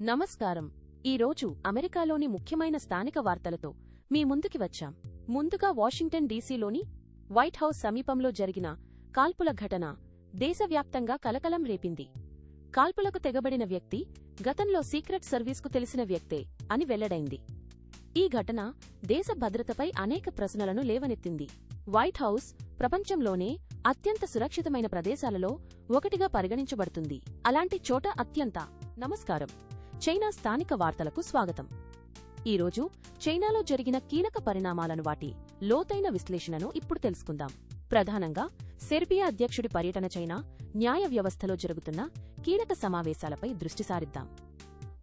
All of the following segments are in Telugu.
నమస్కారం. ఈరోజు అమెరికాలోని ముఖ్యమైన స్థానిక వార్తలతో మీ ముందుకి వచ్చాం. ముందుగా వాషింగ్టన్ డీసీలోని వైట్ హౌస్ సమీపంలో జరిగిన కాల్పుల ఘటన దేశవ్యాప్తంగా కలకలం రేపింది. కాల్పులకు తెగబడిన వ్యక్తి గతంలో సీక్రెట్ సర్వీస్కు తెలిసిన వ్యక్తే అని వెల్లడైంది. ఈ ఘటన దేశ భద్రతపై అనేక ప్రశ్నలను లేవనెత్తింది. వైట్ హౌస్ ప్రపంచంలోనే అత్యంత సురక్షితమైన ప్రదేశాలలో ఒకటిగా పరిగణించబడుతుంది. అలాంటి చోట నమస్కారం. చైనా స్థానిక వార్తలకు స్వాగతం. ఈరోజు చైనాలో జరిగిన కీలక పరిణామాలను, వాటి లోతైన విశ్లేషణను ఇప్పుడు తెలుసుకుందాం. ప్రధానంగా సెర్బియా అధ్యక్షుడి పర్యటన, చైనా న్యాయ వ్యవస్థలో జరుగుతున్న కీలక సమావేశాలపై దృష్టి సారిద్దాం.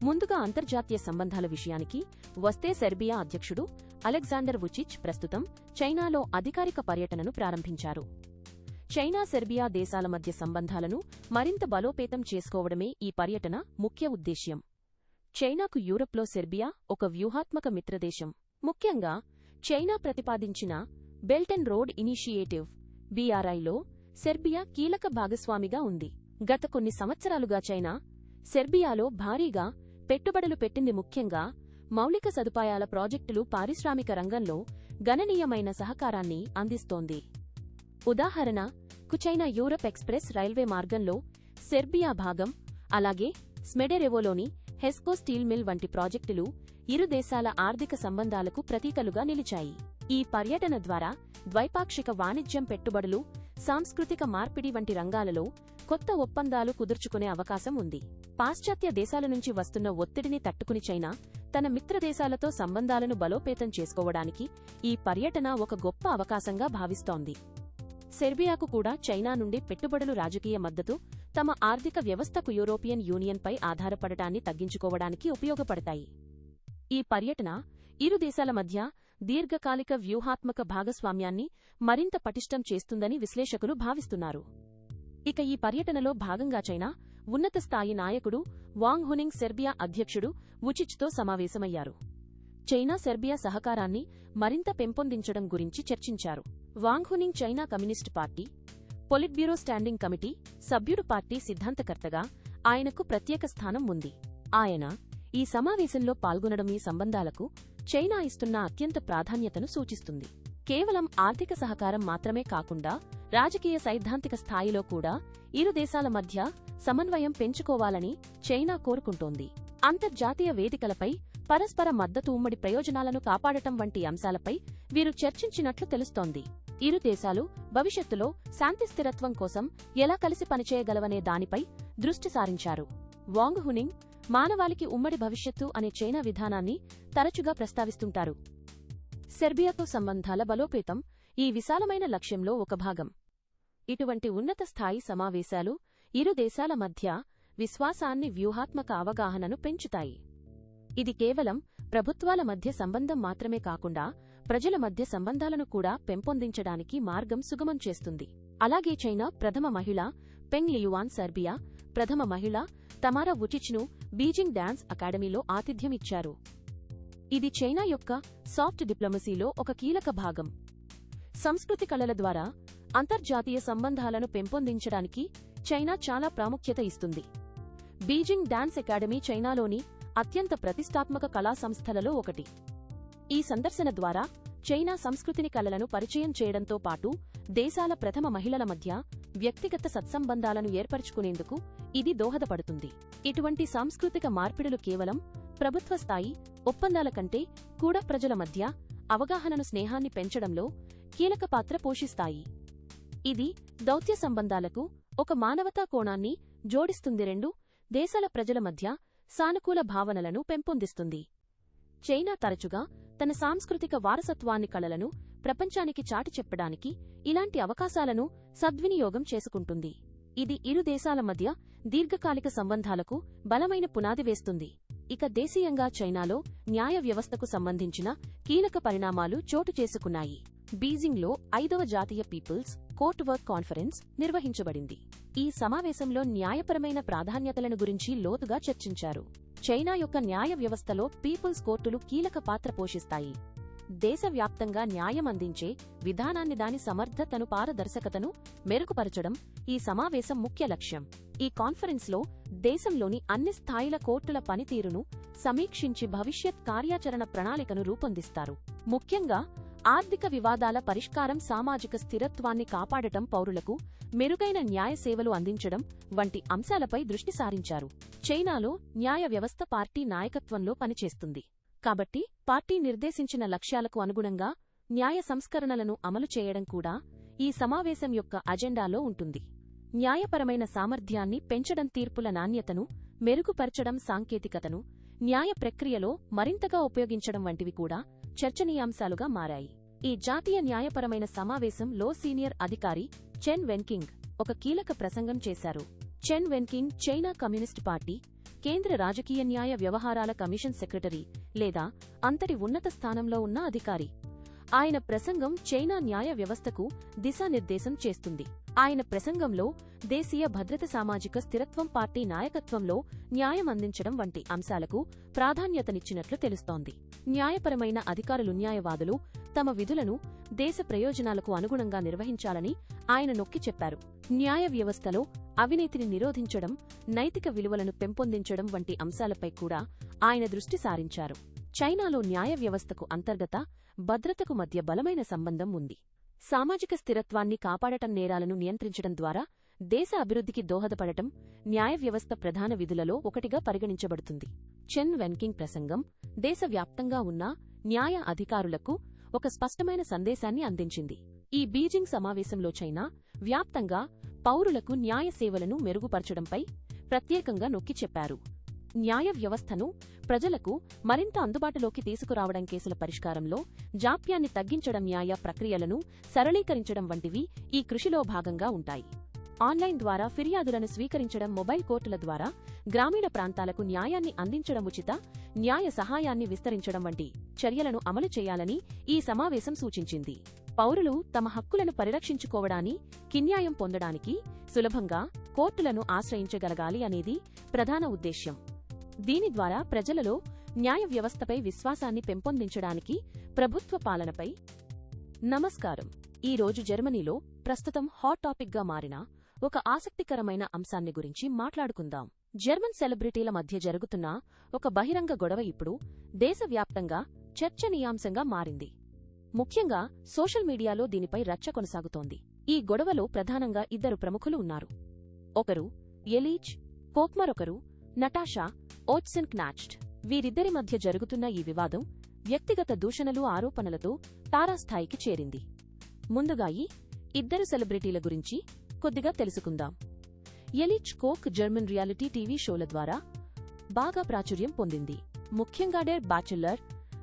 ముందుగా అంతర్జాతీయ సంబంధాల విషయానికి వస్తే, సెర్బియా అధ్యక్షుడు అలెగ్జాండర్ వుచిచ్ ప్రస్తుతం చైనాలో అధికారిక పర్యటనను ప్రారంభించారు. చైనా సెర్బియా దేశాల మధ్య సంబంధాలను మరింత బలోపేతం చేసుకోవడమే ఈ పర్యటన ముఖ్య ఉద్దేశ్యం. చైనాకు యూరప్లో సెర్బియా ఒక వ్యూహాత్మక మిత్రదేశం. ముఖ్యంగా చైనా ప్రతిపాదించిన బెల్ట్ అండ్ రోడ్ ఇనిషియేటివ్ BRIలో సెర్బియా కీలక భాగస్వామిగా ఉంది. గత కొన్ని సంవత్సరాలుగా చైనా సెర్బియాలో భారీగా పెట్టుబడులు పెట్టింది. ముఖ్యంగా మౌలిక సదుపాయాల ప్రాజెక్టులు, పారిశ్రామిక రంగంలో గణనీయమైన సహకారాన్ని అందిస్తోంది. ఉదాహరణకు చైనా యూరప్ ఎక్స్ప్రెస్ రైల్వే మార్గంలో సెర్బియా భాగం, అలాగే స్మెడెరెవోలోని హెస్కో స్టీల్ మిల్ వంటి ప్రాజెక్టులు ఇరు దేశాల ఆర్థిక సంబంధాలకు ప్రతీకలుగా నిలిచాయి. ఈ పర్యటన ద్వారా ద్వైపాక్షిక వాణిజ్యం, పెట్టుబడులు, సాంస్కృతిక మార్పిడి వంటి రంగాలలో కొత్త ఒప్పందాలు కుదుర్చుకునే అవకాశం ఉంది. పాశ్చాత్య దేశాల నుంచి వస్తున్న ఒత్తిడిని తట్టుకుని చైనా తన మిత్రదేశాలతో సంబంధాలను బలోపేతం చేసుకోవడానికి ఈ పర్యటన ఒక గొప్ప అవకాశంగా భావిస్తోంది. సెర్బియాకు కూడా చైనా నుండి పెట్టుబడులు, రాజకీయ మద్దతు తమ ఆర్థిక వ్యవస్థకు యూరోపియన్ యూనియన్పై ఆధారపడటాన్ని తగ్గించుకోవడానికి ఉపయోగపడతాయి. ఈ పర్యటన ఇరు దేశాల మధ్య దీర్ఘకాలిక వ్యూహాత్మక భాగస్వామ్యాన్ని మరింత పటిష్టం చేస్తుందని విశ్లేషకులు భావిస్తున్నారు. ఇక ఈ పర్యటనలో భాగంగా చైనా ఉన్నత స్థాయి నాయకుడు వాంగ్ హునింగ్ సెర్బియా అధ్యక్షుడు వుచిచ్తో సమావేశమయ్యారు. చైనా సెర్బియా సహకారాన్ని మరింత పెంపొందించడం గురించి చర్చించారు. Wang Huning China communist party politburo standing committee సభ్యుడు, పార్టీ సిద్ధాంతకర్తగా ఆయనకు ప్రత్యేక స్థానం ఉంది. ఆయన ఈ సమావేశంలో పాల్గొనడం ఈ సంబంధాలకు చైనా ఇస్తున్న అత్యంత ప్రాధాన్యతను సూచిస్తుంది. కేవలం ఆర్థిక సహకారం మాత్రమే కాకుండా రాజకీయ, సైద్ధాంతిక స్థాయిలో కూడా ఇరు దేశాల మధ్య సమన్వయం పెంచుకోవాలని చైనా కోరుకుంటోంది. అంతర్జాతీయ వేదికలపై పరస్పర మద్దతు, ఉమ్మడి ప్రయోజనాలను కాపాడటం వంటి అంశాలపై వీరు చర్చించినట్లు తెలుస్తోంది. ఇరు దేశాలు భవిష్యత్తులో శాంతి, స్థిరత్వం కోసం ఎలా కలిసి పనిచేయగలవనే దానిపై దృష్టి సారించారు. వాంగ్ హునింగ్ మానవాళికి ఉమ్మడి భవిష్యత్తు అనే చైనా విధానాన్ని తరచుగా ప్రస్తావిస్తుంటారు. సెర్బియాతో సంబంధాల బలోపేతం ఈ విశాలమైన లక్ష్యంలో ఒక భాగం. ఇటువంటి ఉన్నత స్థాయి సమావేశాలు ఇరు దేశాల మధ్య విశ్వాసాన్ని, వ్యూహాత్మక అవగాహనను పెంచుతాయి. ఇది కేవలం ప్రభుత్వాల మధ్య సంబంధం మాత్రమే కాకుండా ప్రజల మధ్య సంబంధాలను కూడా పెంపొందించడానికి మార్గం సుగమం చేస్తుంది. అలాగే చైనా ప్రథమ మహిళ పెంగ్ లియువాన్, సెర్బియా ప్రథమ మహిళ తమారా వుచిచ్ను బీజింగ్ డాన్స్ అకాడమీలో ఆతిథ్యమిచ్చారు. ఇది చైనా యొక్క సాఫ్ట్ డిప్లొమసీలో ఒక కీలక భాగం. సంస్కృతి, కళల ద్వారా అంతర్జాతీయ సంబంధాలను పెంపొందించడానికి చైనా చాలా ప్రాముఖ్యత ఇస్తుంది. బీజింగ్ డాన్స్ అకాడమీ చైనాలోని అత్యంత ప్రతిష్టాత్మక కళా సంస్థలలో ఒకటి. ఈ సందర్శన ద్వారా చైనా సంస్కృతిని, కళలను పరిచయం చేయడంతో పాటు దేశాల ప్రథమ మహిళల మధ్య వ్యక్తిగత సత్సంబంధాలను ఏర్పరచుకునేందుకు ఇది దోహదపడుతుంది. ఇటువంటి సాంస్కృతిక మార్పిడులు కేవలం ప్రభుత్వ స్థాయి ఒప్పందాల కంటే కూడా ప్రజల మధ్య అవగాహనను, స్నేహాన్ని పెంచడంలో కీలక పాత్ర పోషిస్తాయి. ఇది దౌత్య సంబంధాలకు ఒక మానవతా కోణాన్ని జోడిస్తుంది, రెండు దేశాల ప్రజల మధ్య సానుకూల భావనలను పెంపొందిస్తుంది. చైనా తరచుగా తన సాంస్కృతిక వారసత్వాన్ని, కళలను ప్రపంచానికి చాటి చెప్పడానికి ఇలాంటి అవకాశాలను సద్వినియోగం చేసుకుంటుంది. ఇది ఇరు దేశాల మధ్య దీర్ఘకాలిక సంబంధాలకు బలమైన పునాది వేస్తుంది. ఇక దేశీయంగా చైనాలో న్యాయ వ్యవస్థకు సంబంధించిన కీలక పరిణామాలు చోటు చేసుకున్నాయి. బీజింగ్లో 5వ జాతీయ పీపుల్స్ కోర్ట్ వర్క్ కాన్ఫరెన్స్ నిర్వహించబడింది. ఈ సమావేశంలో న్యాయపరమైన ప్రాధాన్యతలను గురించి లోతుగా చర్చించారు. చైనా యొక్క న్యాయ వ్యవస్థలో పీపుల్స్ కోర్టులు కీలక పాత్ర పోషిస్తాయి. దేశవ్యాప్తంగా న్యాయం అందించే విధానాన్ని, దాని సమర్థతను, పారదర్శకతను మెరుగుపరచడం ఈ సమావేశం ముఖ్య లక్ష్యం. ఈ కాన్ఫరెన్స్లో దేశంలోని అన్ని స్థాయిల కోర్టుల పనితీరును సమీక్షించి భవిష్యత్ కార్యాచరణ ప్రణాళికను రూపొందిస్తారు. ముఖ్యంగా ఆర్థిక వివాదాల పరిష్కారం, సామాజిక స్థిరత్వాన్ని కాపాడటం, పౌరులకు మెరుగైన న్యాయ సేవలు అందించడం వంటి అంశాలపై దృష్టి సారించారు. చైనాలో న్యాయ వ్యవస్థ పార్టీ నాయకత్వంలో పనిచేస్తుంది. కాబట్టి పార్టీ నిర్దేశించిన లక్ష్యాలకు అనుగుణంగా న్యాయ సంస్కరణలను అమలు చేయడం కూడా ఈ సమావేశం యొక్క అజెండాలో ఉంటుంది. న్యాయపరమైన సామర్థ్యాన్ని పెంచడం, తీర్పుల నాణ్యతను మెరుగుపరచడం, సాంకేతికతను న్యాయ ప్రక్రియలో మరింతగా ఉపయోగించడం వంటివి కూడా చర్చనీయాంశాలుగా మారాయి. ఈ జాతీయ న్యాయపరమైన సమావేశంలో సీనియర్ అధికారి చెన్ వెన్కింగ్ ఒక కీలక ప్రసంగం చేశారు. చెన్ వెన్కింగ్ చైనా కమ్యూనిస్టు పార్టీ కేంద్ర రాజకీయ న్యాయ వ్యవహారాల కమిషన్ సెక్రటరీ లేదా అంతటి ఉన్నత స్థానంలో ఉన్న అధికారి. ఆయన ప్రసంగం చైనా న్యాయ వ్యవస్థకు దిశానిర్దేశం చేస్తుంది. ఆయన ప్రసంగంలో దేశీయ భద్రత, సామాజిక స్థిరత్వం, పార్టీ నాయకత్వంలో న్యాయం అందించడం వంటి అంశాలకు ప్రాధాన్యతనిచ్చినట్లు తెలుస్తోంది. న్యాయపరమైన అధికారులు, న్యాయవాదులు తమ విధులను దేశ ప్రయోజనాలకు అనుగుణంగా నిర్వహించాలని ఆయన నొక్కి చెప్పారు. న్యాయ వ్యవస్థలో అవినీతిని నిరోధించడం, నైతిక విలువలను పెంపొందించడం వంటి అంశాలపై కూడా ఆయన దృష్టి సారించారు. చైనాలో న్యాయ వ్యవస్థకు అంతర్గత భద్రతకు మధ్య బలమైన సంబంధం ఉంది. సామాజిక స్థిరత్వాన్ని కాపాడటం, నేరాలను నియంత్రించడం ద్వారా దేశ అభివృద్ధికి దోహదపడటం న్యాయ వ్యవస్థ ప్రధాన విధులలో ఒకటిగా పరిగణించబడుతుంది. చెన్ వెన్కింగ్ ప్రసంగం దేశవ్యాప్తంగా ఉన్న న్యాయ అధికారులకు ఒక స్పష్టమైన సందేశాన్ని అందించింది. ఈ బీజింగ్ సమావేశంలో చైనా వ్యాప్తంగా పౌరులకు న్యాయ సేవలను మెరుగుపరచడంపై ప్రత్యేకంగా నొక్కి చెప్పారు. న్యాయ వ్యవస్థను ప్రజలకు మరింత అందుబాటులోకి తీసుకురావడం, కేసుల పరిష్కారంలో జాప్యాన్ని తగ్గించడం, న్యాయ ప్రక్రియలను సరళీకరించడం వంటివి ఈ కృషిలో భాగంగా ఉంటాయి. ఆన్లైన్ ద్వారా ఫిర్యాదులను స్వీకరించడం, మొబైల్ కోర్టుల ద్వారా గ్రామీణ ప్రాంతాలకు న్యాయాన్ని అందించడం, ఉచిత న్యాయ సహాయాన్ని విస్తరించడం వంటి చర్యలను అమలు చేయాలని ఈ సమావేశం సూచించింది. పౌరులు తమ హక్కులను పరిరక్షించుకోవడానికి, న్యాయం పొందడానికి సులభంగా కోర్టులను ఆశ్రయించగలగాలి అనేది ప్రధాన ఉద్దేశ్యం. దీని ద్వారా ప్రజలలో న్యాయ వ్యవస్థపై విశ్వాసాన్ని పెంపొందించడానికి, ప్రభుత్వ పాలనపై. నమస్కారం. ఈ రోజు జర్మనీలో ప్రస్తుతం హాట్ టాపిక్గా మారిన ఒక ఆసక్తికరమైన అంశాన్ని గురించి మాట్లాడుకుందాం. జర్మన్ సెలబ్రిటీల మధ్య జరుగుతున్న ఒక బహిరంగ గొడవ ఇప్పుడు దేశవ్యాప్తంగా చర్చనీయాంశంగా మారింది. ముఖ్యంగా సోషల్ మీడియాలో దీనిపై రచ్చ కొనసాగుతోంది. ఈ గొడవలో ప్రధానంగా ఇద్దరు ప్రముఖులు ఉన్నారు. ఒకరు ఎలీజ్ కోక్, మరొకరు నటాషా ఓట్సెన్క్నాచ్డ్. వీరిద్దరి మధ్య జరుగుతున్న ఈ వివాదం వ్యక్తిగత దూషణలు, ఆరోపణలతో తారాస్థాయికి చేరింది. ముందుగా ఈ ఇద్దరు సెలబ్రిటీల గురించి కొద్దిగా తెలుసుకుందాం. ఎలీజ్ కోక్ జర్మన్ రియాలిటీ టీవీ షోల ద్వారా బాగా ప్రాచుర్యం పొందింది. ముఖ్యంగా dare bachelor,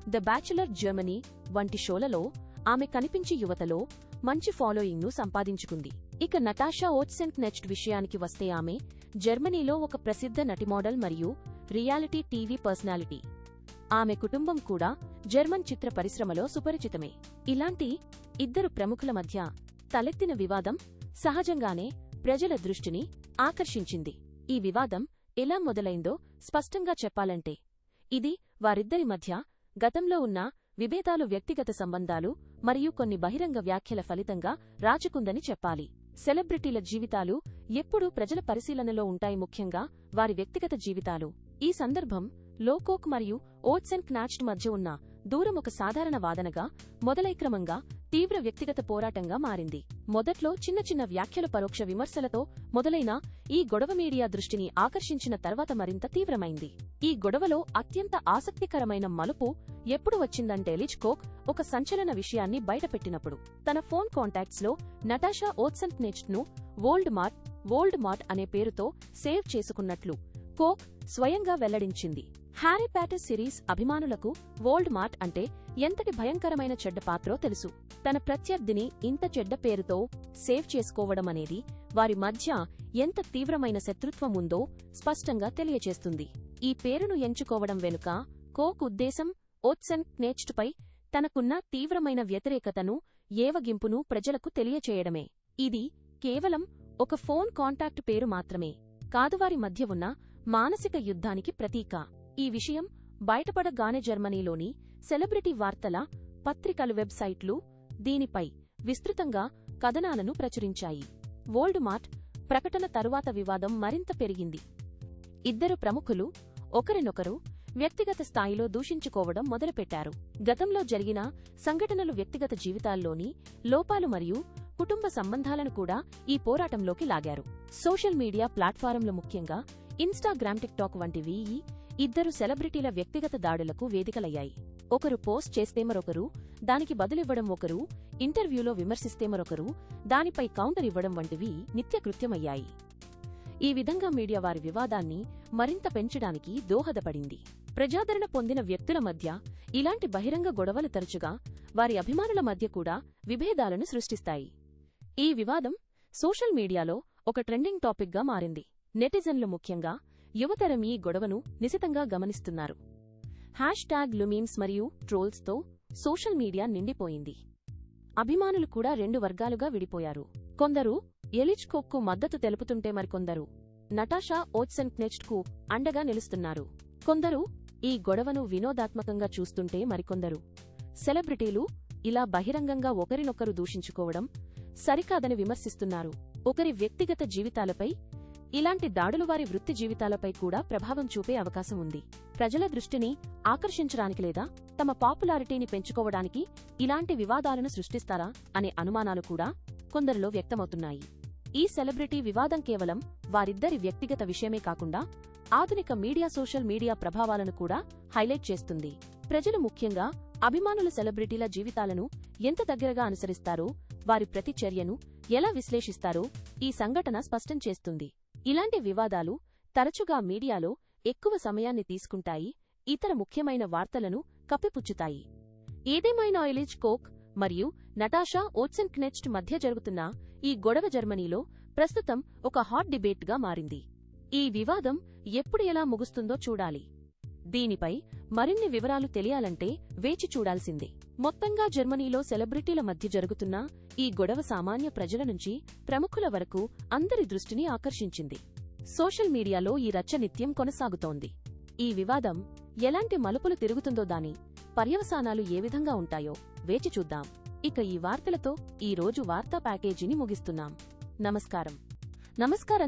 the bachelor Germany వంటి షోలలో ఆమె కనిపించి యువతలో మంచి ఫాలోయింగ్ను సంపాదించుకుంది. ఇక నటాషా ఓట్సెన్క్నాచ్డ్ విషయానికి వస్తే ఆమె జర్మనీలో ఒక ప్రసిద్ధ నటి, మోడల్ మరియు రియాలిటీ టీవీ పర్సనాలిటీ. ఆమె కుటుంబం కూడా జర్మన్ చిత్ర పరిశ్రమలో సుపరిచితమే. ఇలాంటి ఇద్దరు ప్రముఖుల మధ్య తలెత్తిన వివాదం సహజంగానే ప్రజల దృష్టిని ఆకర్షించింది. ఈ వివాదం ఎలా మొదలైందో స్పష్టంగా చెప్పాలంటే ఇది వారిద్దరి మధ్య గతంలో ఉన్న విభేదాలు, వ్యక్తిగత సంబంధాలు మరియు కొన్ని బహిరంగ వ్యాఖ్యల ఫలితంగా రాచుకుందని చెప్పాలి. సెలబ్రిటీల జీవితాలు ఎప్పుడూ ప్రజల పరిశీలనలో ఉంటాయి, ముఖ్యంగా వారి వ్యక్తిగత జీవితాలు. ఈ సందర్భంలో కోక్ మరియు ఓట్సెన్క్నాచ్డ్ మధ్య ఉన్న దూరం ఒక సాధారణ వాదనగా మొదలై క్రమంగా తీవ్ర వ్యక్తిగత పోరాటంగా మారింది. మొదట్లో చిన్న చిన్న వ్యాఖ్యలు, పరోక్ష విమర్శలతో మొదలైన ఈ గొడవ మీడియా దృష్టిని ఆకర్షించిన తర్వాత మరింత తీవ్రమైంది. ఈ గొడవలో అత్యంత ఆసక్తికరమైన మలుపు ఎప్పుడు వచ్చిందంటే ఎలీజ్ కోక్ ఒక సంచలన విషయాన్ని బయటపెట్టినప్పుడు. తన ఫోన్ కాంటాక్ట్స్ లో నటాషా ఓట్సెన్క్నాచ్డ్ ను వోల్డ్ మార్ట్ అనే పేరుతో సేవ్ చేసుకున్నట్లు కోక్ స్వయంగా వెల్లడించింది. హ్యారీ పాటర్ సిరీస్ అభిమానులకు వోల్డ్ మార్ట్ అంటే ఎంతటి భయంకరమైన చెడ్డ పాత్రో తెలుసు. తన ప్రత్యర్థిని ఇంత చెడ్డ పేరుతో సేవ్ చేసుకోవడం అనేది వారి మధ్య ఎంత తీవ్రమైన శత్రుత్వం ఉందో స్పష్టంగా తెలియచేస్తుంది. ఈ పేరును ఎంచుకోవడం వెనుక కోక్ ఉద్దేశం ఓట్సెన్క్నాచ్డ్ పై తనకున్న తీవ్రమైన వ్యతిరేకతను, ఏవగింపును ప్రజలకు తెలియచేయడమే. ఇది కేవలం ఒక ఫోన్ కాంటాక్ట్ పేరు మాత్రమే కాదు, వారి మధ్య ఉన్న మానసిక యుద్ధానికి ప్రతీక. ఈ విషయం బయటపడగానే జర్మనీలోని సెలబ్రిటీ వార్తల పత్రికలు, వెబ్సైట్లు దీనిపై విస్తృతంగా కథనాలను ప్రచురించాయి. వోల్డెమార్ట్ ప్రకటన తరువాత వివాదం మరింత పెరిగింది. ఇద్దరు ప్రముఖులు ఒకరినొకరు వ్యక్తిగత స్థాయిలో దూషించుకోవడం మొదలుపెట్టారు. గతంలో జరిగిన సంఘటనలు వ్యక్తిగత జీవితాల్లోని లోపాలు మరియు కుటుంబ సంబంధాలను కూడా ఈ పోరాటంలోకి లాగారు. సోషల్ మీడియా ప్లాట్ఫారంలు, ముఖ్యంగా ఇన్స్టాగ్రామ్, టిక్టాక్ వంటివి ఈ ఇద్దరు సెలబ్రిటీల వ్యక్తిగత దాడులకు వేదికలయ్యాయి. ఒకరు పోస్ట్ చేస్తే మరొకరు దానికి బదులివ్వడం, ఒకరు ఇంటర్వ్యూలో విమర్శిస్తే మరొకరు దానిపై కౌంటర్ ఇవ్వడం వంటివి నిత్యకృత్యమయ్యాయి. ఈ విధంగా మీడియా వారి వివాదాన్ని మరింత పెంచడానికి దోహదపడింది. ప్రజాదరణ పొందిన వ్యక్తుల మధ్య ఇలాంటి బహిరంగ గొడవలు తరచుగా వారి అభిమానుల మధ్య కూడా విభేదాలను సృష్టిస్తాయి. ఈ వివాదం సోషల్ మీడియాలో ఒక ట్రెండింగ్ టాపిక్గా మారింది. నెటిజన్లు, ముఖ్యంగా యువతరం ఈ గొడవను నిశితంగా గమనిస్తున్నారు. #లు, మీమ్స్ మరియు ట్రోల్స్తో సోషల్ మీడియా నిండిపోయింది. అభిమానులు కూడా రెండు వర్గాలుగా విడిపోయారు. కొందరు ఎలిచ్కోక్కు మద్దతు తెలుపుతుంటే మరికొందరు నటాషా ఓట్సెన్క్నెచ్ట్కు అండగా నిలుస్తున్నారు. కొందరు ఈ గొడవను వినోదాత్మకంగా చూస్తుంటే మరికొందరు సెలబ్రిటీలు ఇలా బహిరంగంగా ఒకరినొకరు దూషించుకోవడం సరికాదని విమర్శిస్తున్నారు. ఒకరి వ్యక్తిగత జీవితాలపై ఇలాంటి దాడులు వారి వృత్తి జీవితాలపై కూడా ప్రభావం చూపే అవకాశం ఉంది. ప్రజల దృష్టిని ఆకర్షించడానికి లేదా తమ పాపులారిటీని పెంచుకోవడానికి ఇలాంటి వివాదాలను సృష్టిస్తారా అనే అనుమానాలు కూడా కొందరిలో వ్యక్తమవుతున్నాయి. ఈ సెలబ్రిటీ వివాదం కేవలం వారిద్దరి వ్యక్తిగత విషయమే కాకుండా ఆధునిక మీడియా, సోషల్ మీడియా ప్రభావాలను కూడా హైలైట్ చేస్తుంది. ప్రజలు, ముఖ్యంగా అభిమానుల సెలబ్రిటీల జీవితాలను ఎంత దగ్గరగా అనుసరిస్తారో, వారి ప్రతి చర్యను ఎలా విశ్లేషిస్తారో ఈ సంఘటన స్పష్టం చేస్తుంది. ఇలాంటి వివాదాలు తరచుగా మీడియాలో ఎక్కువ సమయాన్ని తీసుకుంటాయి, ఇతర ముఖ్యమైన వార్తలను కప్పిపుచ్చుతాయి. ఏదేమైనా ఎలిచ్కోక్ మరియు నటాషా ఓట్సెన్క్నెచ్ట్ మధ్య జరుగుతున్న ఈ గొడవ జర్మనీలో ప్రస్తుతం ఒక హాట్ డిబేట్గా మారింది. ఈ వివాదం ఎప్పుడు ఎలా ముగుస్తుందో చూడాలి. దీనిపై మరిన్ని వివరాలు తెలియాలంటే వేచి చూడాల్సిందే. మొత్తంగా జర్మనీలో సెలబ్రిటీల మధ్య జరుగుతున్న ఈ గొడవ సామాన్య ప్రజల నుంచి ప్రముఖుల వరకు అందరి దృష్టిని ఆకర్షించింది. సోషల్ మీడియాలో ఈ రచ్చ నిత్యం కొనసాగుతోంది. ఈ వివాదం ఎలాంటి మలుపులు తిరుగుతుందో, దాని పర్యవసానాలు ఏ విధంగా ఉంటాయో వేచి చూద్దాం. ఇక ఈ వార్తలతో ఈ రోజు వార్తా ప్యాకేజీని ముగిస్తున్నాం. నమస్కారం.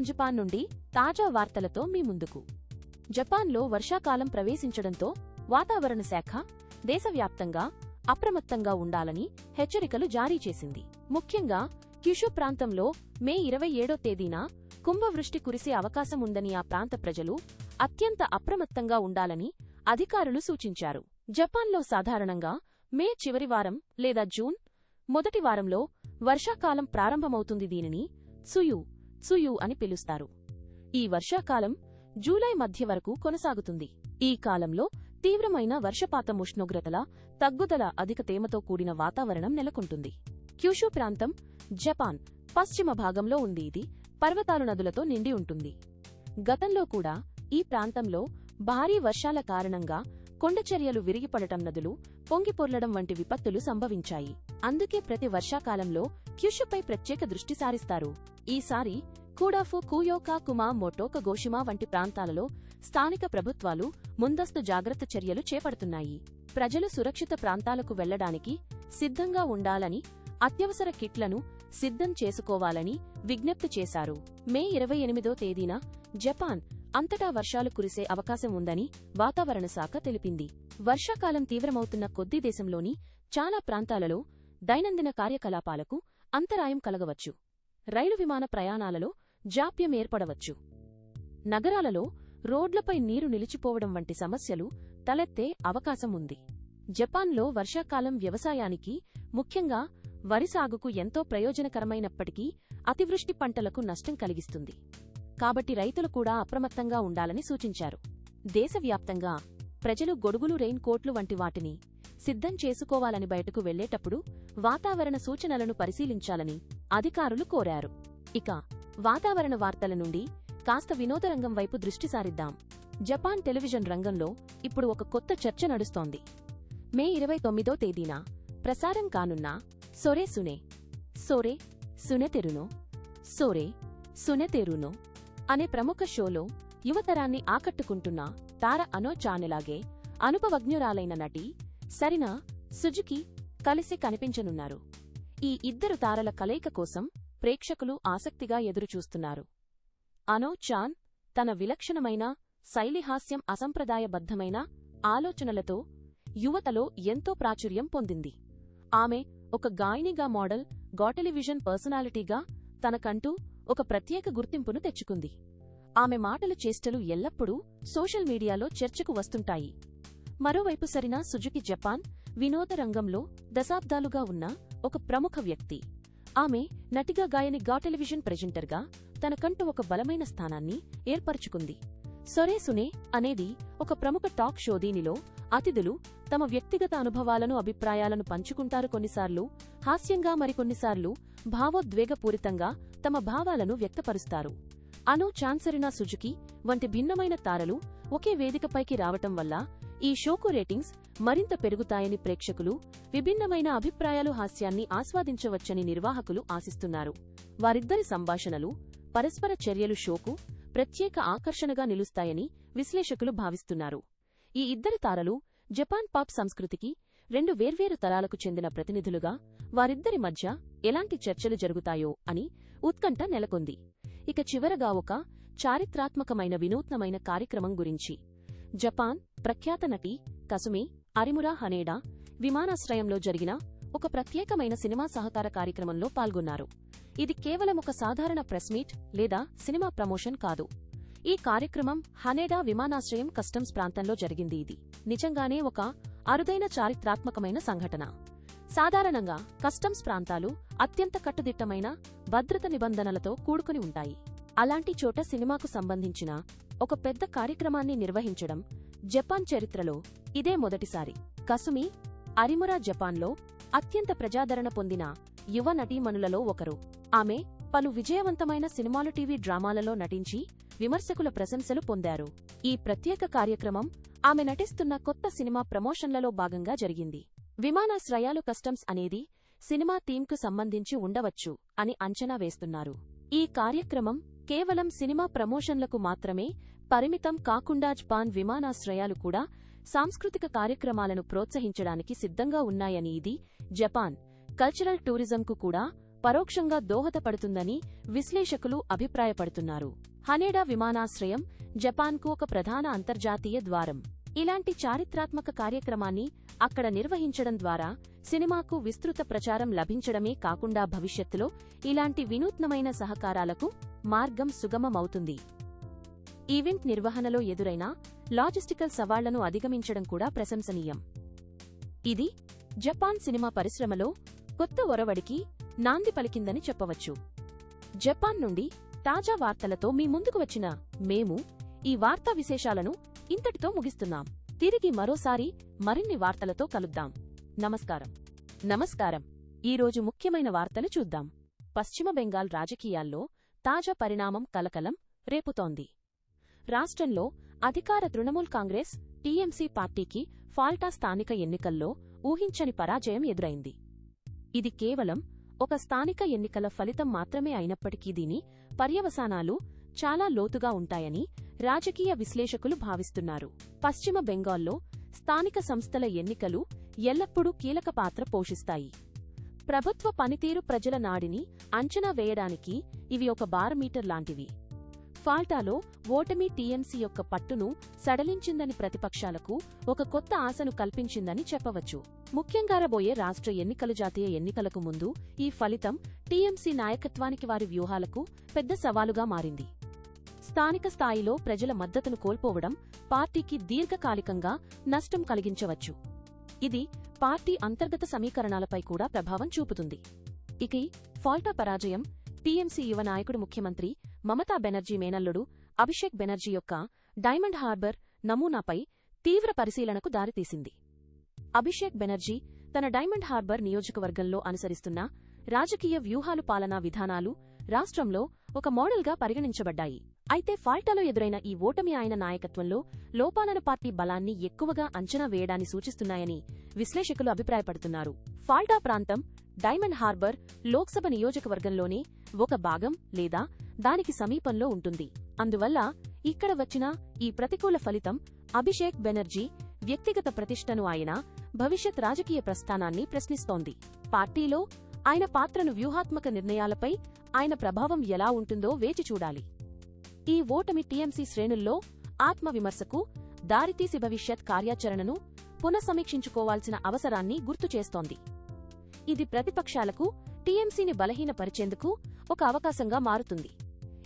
జపాన్ నుండి తాజా వార్తలతో మీ ముందుకు. జపాన్లో వర్షాకాలం ప్రవేశించడంతో వాతావరణ శాఖ దేశవ్యాప్తంగా అప్రమత్తంగా ఉండాలని హెచ్చరికలు జారీ చేసింది. ముఖ్యంగా క్యుషు ప్రాంతంలో మే 27వ తేదీన కుంభవృష్టి కురిసే అవకాశం ఉందని ఆ ప్రాంత ప్రజలు అత్యంత అప్రమత్తంగా ఉండాలని అధికారులు సూచించారు. జపాన్లో సాధారణంగా మే చివరి వారం లేదా జూన్ మొదటి వారంలో వర్షాకాలం ప్రారంభమవుతుంది. దీనిని త్సుయు అని పిలుస్తారు. ఈ వర్షాకాలం జూలై మధ్య వరకు కొనసాగుతుంది. ఈ కాలంలో తీవ్రమైన వర్షపాతం, ఉష్ణోగ్రతల తగ్గుదల, అధిక తేమతో కూడిన వాతావరణం నెలకొంటుంది. క్యూషు ప్రాంతం జపాన్ పశ్చిమ భాగంలో ఉంది. ఇది పర్వతాలు, నదులతో నిండి ఉంటుంది. గతంలో కూడా ఈ ప్రాంతంలో భారీ వర్షాల కారణంగా కొండచర్యలు విరిగిపడటం, నదులు పొంగిపొర్లడం వంటి విపత్తులు సంభవించాయి. అందుకే ప్రతి వర్షాకాలంలో క్యుషుపై ప్రత్యేక దృష్టి సారిస్తారు. ఈసారి కూడాఫు, కుయోకా, కుమా మోటో, కగోషిమా వంటి ప్రాంతాలలో స్థానిక ప్రభుత్వాలు ముందస్తు జాగ్రత్త చర్యలు చేపడుతున్నాయి. ప్రజలు సురక్షిత ప్రాంతాలకు వెళ్లడానికి సిద్ధంగా ఉండాలని, అత్యవసర కిట్లను సిద్ధం చేసుకోవాలని విజ్ఞప్తి చేశారు. మే 28వ తేదీన జపాన్ అంతటా వర్షాలు కురిసే అవకాశం ఉందని వాతావరణ శాఖ తెలిపింది. వర్షాకాలం తీవ్రమవుతున్న కొద్దీ దేశంలోని చాలా ప్రాంతాలలో దైనందిన కార్యకలాపాలకు అంతరాయం కలగవచ్చు. రైలు, విమాన ప్రయాణాలలో జాప్యం ఏర్పడవచ్చు. నగరాలలో రోడ్లపై నీరు నిలిచిపోవడం వంటి సమస్యలు తలెత్తే అవకాశం ఉంది. జపాన్లో వర్షాకాలం వ్యవసాయానికి, ముఖ్యంగా వరి సాగుకు ఎంతో ప్రయోజనకరమైనప్పటికీ అతివృష్టి పంటలకు నష్టం కలిగిస్తుంది. కాబట్టి రైతులు కూడా అప్రమత్తంగా ఉండాలని సూచించారు. దేశవ్యాప్తంగా ప్రజలు గొడుగులు, రెయిన్ కోట్లు వంటి వాటిని సిద్ధం చేసుకోవాలని, బయటకు వెళ్లేటప్పుడు వాతావరణ సూచనలను పరిశీలించాలని అధికారులు కోరారు. ఇక వాతావరణ వార్తల నుండి కాస్త వినోదరంగం వైపు దృష్టి సారిద్దాం. జపాన్ టెలివిజన్ రంగంలో ఇప్పుడు ఒక కొత్త చర్చ నడుస్తోంది. మే 29వ తేదీన ప్రసారం కానున్న సోరే సునెతెరునో అనే ప్రముఖ షోలో యువతరాన్ని ఆకట్టుకుంటున్న తార అనో చానెలాగే అనుభవజ్ఞురాలైన నటి సరినా సుజుకి కలిసి కనిపించనున్నారు. ఈ ఇద్దరు తారల కలయిక కోసం ప్రేక్షకులు ఆసక్తిగా ఎదురుచూస్తున్నారు. అనో చాన్ తన విలక్షణమైన శైలిహాస్యం, అసంప్రదాయబద్ధమైన ఆలోచనలతో యువతలో ఎంతో ప్రాచుర్యం పొందింది. ఆమె ఒక గాయనిగా, మోడల్, టెలివిజన్ పర్సనాలిటీగా తనకంటూ ఒక ప్రత్యేక గుర్తింపును తెచ్చుకుంది. ఆమె మాటలు, చేష్టలు ఎల్లప్పుడూ సోషల్ మీడియాలో చర్చకు వస్తుంటాయి. మరోవైపు సరీనా సుజుకి జపాన్ వినోద రంగంలో దశాబ్దాలుగా ఉన్న ఒక ప్రముఖ వ్యక్తి. ఆమె నటిగా, గాయనిగా, టెలివిజన్ ప్రెజెంటర్గా తనకంటూ ఒక బలమైన స్థానాన్ని ఏర్పరచుకుంది. సొరే సునే అనేది ఒక ప్రముఖ టాక్ షో. దీనిలో అతిథులు తమ వ్యక్తిగత అనుభవాలను, అభిప్రాయాలను పంచుకుంటారు. కొన్నిసార్లు హాస్యంగా, మరికొన్నిసార్లు భావోద్వేగపూరితంగా తమ భావాలను వ్యక్తపరుస్తారు. అనో చాన్, సరీనా సుజుకి వంటి భిన్నమైన తారలు ఒకే వేదికపైకి రావటం వల్ల ఈ షోకు రేటింగ్స్ మరింత పెరుగుతాయని ప్రేక్షకులు విభిన్నమైన అభిప్రాయాలు, హాస్యాన్ని ఆస్వాదించవచ్చని నిర్వాహకులు ఆశిస్తున్నారు. వారిద్దరి సంభాషణలు, పరస్పర చర్యలు షోకు ప్రత్యేక ఆకర్షణగా నిలుస్తాయని విశ్లేషకులు భావిస్తున్నారు. ఈ ఇద్దరి తారలు జపాన్ పాప్ సంస్కృతికి రెండు వేర్వేరు తరాలకు చెందిన ప్రతినిధులుగా వారిద్దరి మధ్య ఎలాంటి చర్చలు జరుగుతాయో అని ఉత్కంఠ నెలకొంది. ఇక చివరగా ఒక చారిత్రాత్మకమైన, వినూత్నమైన కార్యక్రమం గురించి. జపాన్ ప్రఖ్యాత నటి కసుమి అరిమురా హనేడా విమానాశ్రయంలో జరిగిన ఒక ప్రత్యేకమైన సినిమా సహకార కార్యక్రమంలో పాల్గొన్నారు. ఇది కేవలం ఒక సాధారణ ప్రెస్ మీట్ లేదా సినిమా ప్రమోషన్ కాదు. ఈ కార్యక్రమం హనేడా విమానాశ్రయం కస్టమ్స్ ప్రాంతంలో జరిగింది. ఇది నిజంగానే ఒక అరుదైన, చారిత్రాత్మకమైన సంఘటన. సాధారణంగా కస్టమ్స్ ప్రాంతాలు అత్యంత కట్టుదిట్టమైన భద్రత నిబంధనలతో కూడుకుని ఉంటాయి. అలాంటి చోట సినిమాకు సంబంధించిన ఒక పెద్ద కార్యక్రమాన్ని నిర్వహించడం జపాన్ చరిత్రలో ఇదే మొదటిసారి. కసుమి అరిమురా జపాన్లో అత్యంత ప్రజాదరణ పొందిన యువ నటీమణులలో ఒకరు. ఆమె పలు విజయవంతమైన సినిమాలు, టీవీ డ్రామాలలో నటించి విమర్శకుల ప్రశంసలు పొందారు. ఈ ప్రత్యేక కార్యక్రమం ఆమె నటిస్తున్న కొత్త సినిమా ప్రమోషన్లలో భాగంగా జరిగింది. విమానాశ్రయాలు, కస్టమ్స్ అనేది సినిమా థీమ్కు సంబంధించి ఉండవచ్చు అని అంచనా వేస్తున్నారు. ఈ కార్యక్రమం కేవలం సినిమా ప్రమోషన్లకు మాత్రమే పరిమితం కాకుండా జపాన్ విమానాశ్రయాలు కూడా సాంస్కృతిక కార్యక్రమాలను ప్రోత్సహించడానికి సిద్ధంగా ఉన్నాయని, ఇది జపాన్ కల్చరల్ టూరిజంకు కూడా పరోక్షంగా దోహదపడుతుందని విశ్లేషకులు అభిప్రాయపడుతున్నారు. హనేడా విమానాశ్రయం జపాన్కు ఒక ప్రధాన అంతర్జాతీయ ద్వారం. ఇలాంటి చారిత్రాత్మక కార్యక్రమాన్ని అక్కడ నిర్వహించడం ద్వారా సినిమాకు విస్తృత ప్రచారం లభించడమే కాకుండా భవిష్యత్తులో ఇలాంటి వినూత్నమైన సహకారాలకు మార్గం సుగమమవుతుంది. ఈవెంట్ నిర్వహణలో ఎదురైన లాజిస్టికల్ సవాళ్లను అధిగమించడం కూడా ప్రశంసనీయం. ఇది జపాన్ సినిమా పరిశ్రమలో కొత్త ఒరవడికి నాంది పలికిందని చెప్పవచ్చు. జపాన్ నుండి తాజా వార్తలతో మీ ముందుకు వచ్చిన మేము ఈ వార్తా విశేషాలను ఇంతటితో ముగిస్తున్నాం. తిరిగి మరోసారి మరిన్ని వార్తలతో కలుద్దాం. నమస్కారం. ఈరోజు ముఖ్యమైన వార్తలు చూద్దాం. పశ్చిమ బెంగాల్ రాజకీయాల్లో తాజా పరిణామం కలకలం రేపుతోంది. రాష్ట్రంలో అధికార తృణమూల్ కాంగ్రెస్ టీఎంసీ పార్టీకి ఫాల్టా స్థానిక ఎన్నికల్లో ఊహించని పరాజయం ఎదురైంది. ఇది కేవలం ఒక స్థానిక ఎన్నికల ఫలితం మాత్రమే అయినప్పటికీ దీని పర్యవసానాలు చాలా లోతుగా ఉంటాయని రాజకీయ విశ్లేషకులు భావిస్తున్నారు. పశ్చిమ బెంగాల్లో స్థానిక సంస్థల ఎన్నికలు ఎల్లప్పుడూ కీలక పాత్ర పోషిస్తాయి. ప్రభుత్వ పనితీరు, ప్రజల నాడిని అంచనా వేయడానికి ఇవి ఒక బారోమీటర్ లాంటివి. ఫాల్టాలో ఓటమి టీఎంసీ యొక్క పట్టును సడలించిందని, ప్రతిపక్షాలకు ఒక కొత్త ఆశను కల్పించిందని చెప్పవచ్చు. ముఖ్యంగా రాబోయే రాష్ట్ర ఎన్నికలు, జాతీయ ఎన్నికలకు ముందు ఈ ఫలితం టీఎంసీ నాయకత్వానికి, వారి వ్యూహాలకు పెద్ద సవాలుగా మారింది. స్థానిక స్థాయిలో ప్రజల మద్దతును కోల్పోవడం పార్టీకి దీర్ఘకాలికంగా నష్టం కలిగించవచ్చు. ఇది పార్టీ అంతర్గత సమీకరణాలపై కూడా ప్రభావం చూపుతుంది. ఇక ఫాల్టా పరాజయం టీఎంసీ యువ నాయకుడు, ముఖ్యమంత్రి మమతా బెనర్జీ మేనల్లుడు అభిషేక్ బెనర్జీ యొక్క డైమండ్ హార్బర్ నమూనాపై తీవ్ర పరిశీలనకు దారితీసింది. అభిషేక్ బెనర్జీ తన డైమండ్ హార్బర్ నియోజకవర్గంలో అనుసరిస్తున్న రాజకీయ వ్యూహాలు, పాలనా విధానాలు రాష్ట్రంలో ఒక మోడల్గా పరిగణించబడ్డాయి. అయితే ఫాల్టాలో ఎదురైన ఈ ఓటమి ఆయన నాయకత్వంలో లోపాలను, పార్టీ బలాన్ని ఎక్కువగా అంచనా వేయడాన్ని సూచిస్తున్నాయని విశ్లేషకులు అభిప్రాయపడుతున్నారు. ఫాల్టా ప్రాంతం డైమండ్ హార్బర్ లోక్సభ నియోజకవర్గంలోనే ఒక భాగం లేదా దానికి సమీపంలో ఉంటుంది. అందువల్ల ఇక్కడ వచ్చిన ఈ ప్రతికూల ఫలితం అభిషేక్ బెనర్జీ వ్యక్తిగత ప్రతిష్టను, ఆయన భవిష్యత్ రాజకీయ ప్రస్థానాన్ని ప్రశ్నిస్తోంది. పార్టీలో ఆయన పాత్రను, వ్యూహాత్మక నిర్ణయాలపై ఆయన ప్రభావం ఎలా ఉంటుందో వేచి చూడాలి. ఈ ఓటమి టీఎంసీ శ్రేణుల్లో ఆత్మవిమర్శకు దారితీసి భవిష్యత్ కార్యాచరణను పునఃసమీక్షించుకోవాల్సిన అవసరాన్ని గుర్తుచేస్తోంది. ఇది ప్రతిపక్షాలకు టీఎంసీని బలహీనపరిచేందుకు ఒక అవకాశంగా మారుతుంది.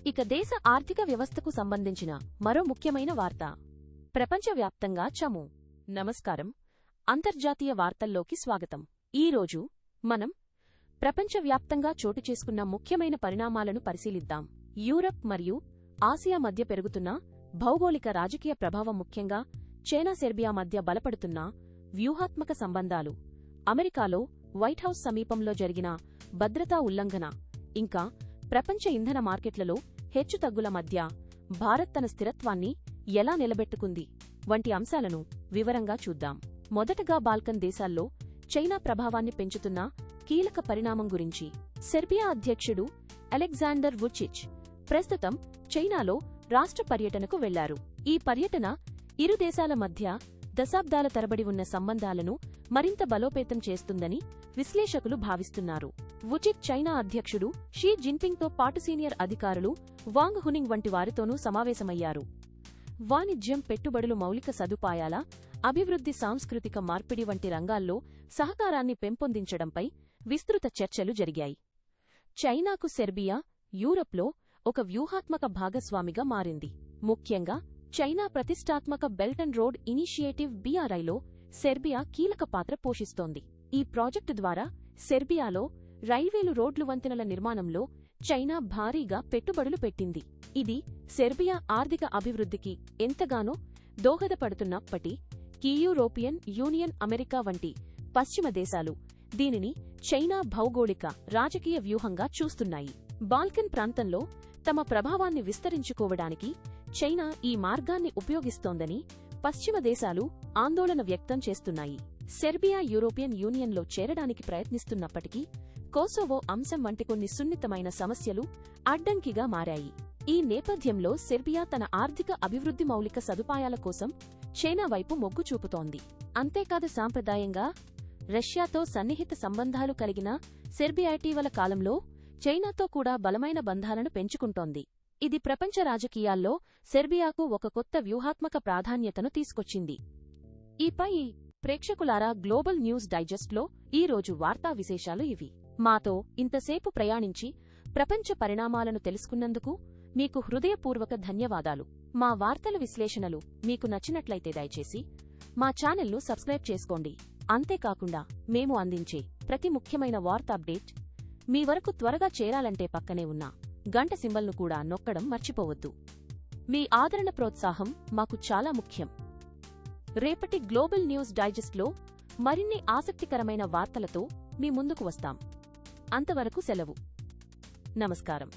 ఇక దేశ ఆర్థిక వ్యవస్థకు సంబంధించిన మరో ముఖ్యమైన వార్త. ప్రపంచవ్యాప్తంగా చము. నమస్కారం, అంతర్జాతీయ వార్తల్లోకి స్వాగతం. ఈరోజు మనం ప్రపంచవ్యాప్తంగా చోటుచేసుకున్న ముఖ్యమైన పరిణామాలను పరిశీలిద్దాం. యూరప్ మరియు ఆసియా మధ్య పెరుగుతున్న భౌగోళిక రాజకీయ ప్రభావం, ముఖ్యంగా చైనా సెర్బియా మధ్య బలపడుతున్న వ్యూహాత్మక సంబంధాలు, అమెరికాలో వైట్హౌస్ సమీపంలో జరిగిన భద్రతా ఉల్లంఘన, ఇంకా ప్రపంచ ఇంధన మార్కెట్లలో హెచ్చుతగ్గుల మధ్య భారత్ తన స్థిరత్వాన్ని ఎలా నిలబెట్టుకుంది వంటి అంశాలను వివరంగా చూద్దాం. మొదటగా బాల్కన్ దేశాల్లో చైనా ప్రభావాన్ని పెంచుతున్న కీలక పరిణామం గురించి. సెర్బియా అధ్యక్షుడు అలెగ్జాండర్ వుచిచ్ ప్రస్తుతం చైనాలో రాష్ట్ర పర్యటనకు వెళ్లారు. ఈ పర్యటన ఇరు దేశాల మధ్య దశాబ్దాల తరబడి ఉన్న సంబంధాలను మరింత బలోపేతం చేస్తుందని విశ్లేషకులు భావిస్తున్నారు. వుచిచ్ చైనా అధ్యక్షుడు షీ జిన్పింగ్తో పాటు సీనియర్ అధికారులు వాంగ్ హునింగ్ వంటి వారితోనూ సమావేశమయ్యారు. వాణిజ్యం, పెట్టుబడులు, మౌలిక సదుపాయాల అభివృద్ధి, సాంస్కృతిక మార్పిడి వంటి రంగాల్లో సహకారాన్ని పెంపొందించడంపై విస్తృత చర్చలు జరిగాయి. చైనాకు సెర్బియా యూరప్లో ఒక వ్యూహాత్మక భాగస్వామిగా మారింది. ముఖ్యంగా చైనా ప్రతిష్టాత్మక బెల్ట్ అండ్ రోడ్ ఇనిషియేటివ్ BRIలో సెర్బియా కీలక పాత్ర పోషిస్తోంది. ఈ ప్రాజెక్టు ద్వారా సెర్బియాలో రైల్వేలు, రోడ్లు, వంతెనల నిర్మాణంలో చైనా భారీగా పెట్టుబడులు పెట్టింది. ఇది సెర్బియా ఆర్థిక అభివృద్ధికి ఎంతగానో దోహదపడుతున్నప్పటికీ యూరోపియన్ యూనియన్, అమెరికా వంటి పశ్చిమ దేశాలు దీనిని చైనా భౌగోళిక రాజకీయ వ్యూహంగా చూస్తున్నాయి. బాల్కన్ ప్రాంతంలో తమ ప్రభావాన్ని విస్తరించుకోవడానికి చైనా ఈ మార్గాన్ని ఉపయోగిస్తోందని పశ్చిమ దేశాలు ఆందోళన వ్యక్తం చేస్తున్నాయి. సెర్బియా యూరోపియన్ యూనియన్లో చేరడానికి ప్రయత్నిస్తున్నప్పటికీ కోసోవో అంశం వంటి కొన్ని సున్నితమైన సమస్యలు అడ్డంకిగా మారాయి. ఈ నేపథ్యంలో సెర్బియా తన ఆర్థిక అభివృద్ధి, మౌలిక సదుపాయాల కోసం చైనా వైపు మొగ్గు చూపుతోంది. అంతేకాదు, సాంప్రదాయంగా రష్యాతో సన్నిహిత సంబంధాలు కలిగిన సెర్బియా ఇటీవల కాలంలో చైనాతో కూడా బలమైన బంధాలను పెంచుకుంటోంది. ఇది ప్రపంచ రాజకీయాల్లో సెర్బియాకు ఒక కొత్త వ్యూహాత్మక ప్రాధాన్యతను తీసుకొచ్చింది. ఈపై ప్రేక్షకులారా, గ్లోబల్ న్యూస్ డైజెస్ట్లో ఈరోజు వార్తా విశేషాలు ఇవి. మాతో ఇంతసేపు ప్రయాణించి ప్రపంచ పరిణామాలను తెలుసుకున్నందుకు మీకు హృదయపూర్వక ధన్యవాదాలు. మా వార్తల విశ్లేషణలు మీకు నచ్చినట్లయితే దయచేసి మా ఛానల్ను సబ్స్క్రైబ్ చేసుకోండి. అంతేకాకుండా మేము అందించే ప్రతి ముఖ్యమైన వార్త అప్డేట్ మీ వరకు త్వరగా చేరాలంటే పక్కనే ఉన్న గంట సింబల్ను కూడా నొక్కడం మర్చిపోవద్దు. మీ ఆదరణ, ప్రోత్సాహం మాకు చాలా ముఖ్యం. రేపటి గ్లోబల్ న్యూస్ డైజెస్ట్లో మరిన్ని ఆసక్తికరమైన వార్తలతో మీ ముందుకు వస్తాం. అంతవరకు సెలవు. నమస్కారం.